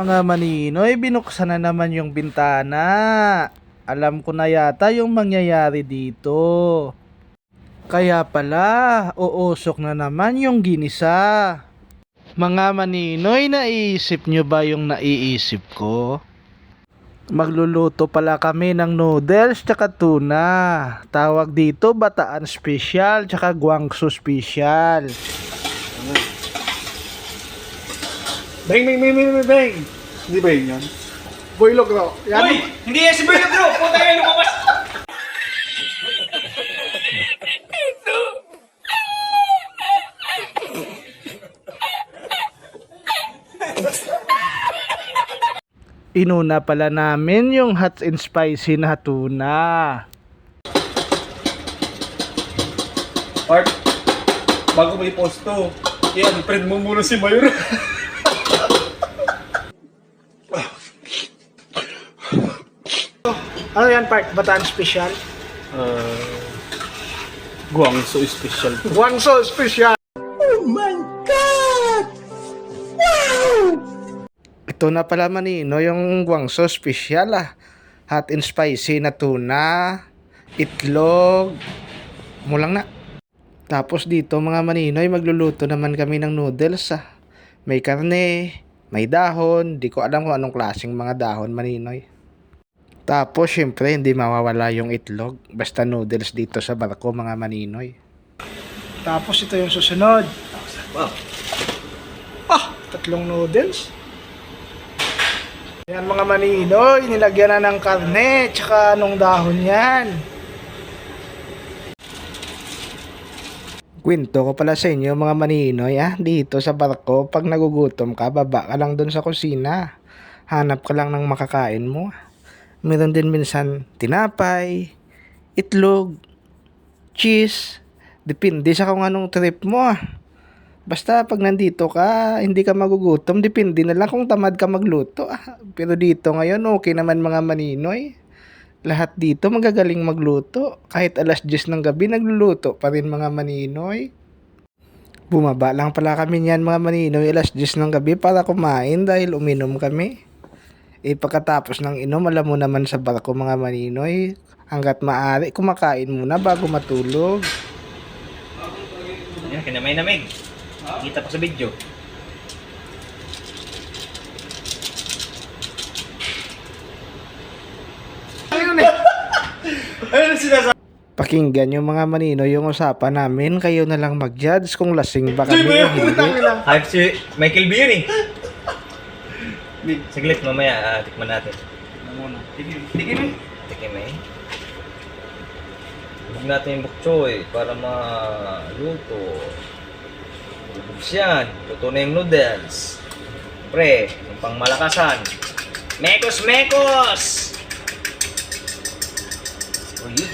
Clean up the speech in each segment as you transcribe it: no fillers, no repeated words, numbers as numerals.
Mga maninoy, binuksan na naman yung bintana. Alam ko na yata yung mangyayari dito. Kaya pala, uusok na naman yung ginisa. Mga maninoy, naiisip nyo ba yung naiisip ko? Magluluto pala kami ng noodles tsaka tuna. Tawag dito Bataan Special tsaka Guangzhou Special. Bang! Hindi ba yun yan? Boylog raw. Yan. Uy! Hindi yan si Boy Bro! Puta yan, lumabas! Inuna pala namin yung hot and spicy na tuna. Art, bago may post to, yan, friend mo muna si Mayor. Ano yan, part? Bataan Special? Guangzhou special. Guangzhou Special! Ito na pala manino yung Guangzhou Special Hot and spicy na tuna, itlog, mulang na. Tapos dito mga maninoy, magluluto naman kami ng noodles May karne, may dahon, di ko alam kung anong klaseng mga dahon maninoy. Tapos syempre hindi mawawala yung itlog, basta noodles dito sa barko mga maninoy. Tapos ito yung susunod. Wow. Tatlong noodles. Yan mga maninoy, nilagyan na ng karne, tsaka anong dahon yan. Kwento ko pala sa inyo mga maninoy dito sa barko, pag nagugutom ka, baba ka lang dun sa kusina. Hanap ka lang ng makakain mo. Meron din minsan tinapay, itlog, cheese, depende sa kung anong trip mo Basta pag nandito ka, hindi ka magugutom, depende na lang kung tamad ka magluto Pero dito ngayon, okay naman mga maninoy. Lahat dito magagaling magluto. Kahit alas 10 ng gabi, nagluluto pa rin mga maninoy. Bumaba lang pala kami niyan mga maninoy, alas 10 ng gabi para kumain dahil uminom kami. Pagkatapos ng inom, alam mo naman sa barko mga maninoy, hanggat maaari, kumakain muna bago matulog. Yan, kinamay-namig. Kita pa sa video. Ano sinasabi? Pakinggan yung mga manino yung usapan namin, kayo na lang mag-judge kung lasing ba kami o hindi. Hype si Michael B yun Saglit, mamaya tikman natin. Tikim eh. Huwag natin yung bukchoy para maluto. Lubos yan. Luto na yung noodles. Pre, yung pangmalakasan. Mekos! Oh, yun.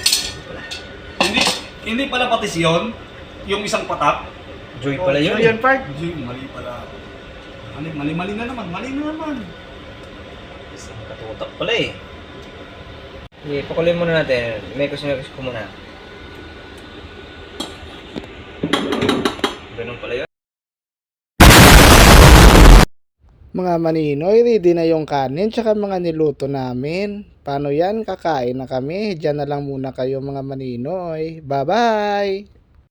Hindi pala patis yun, yung isang patak. Joy pala yun. Yun, part. Mali pala. Mali na naman. Isang katutak pala eh. Okay, pakuloy muna natin. Mekos ko muna. Ganun pala yun. Mga maninoy, ready na yung kanin tsaka mga niluto namin. Paano yan? Kakain na kami. Diyan na lang muna kayo mga maninoy. Bye-bye!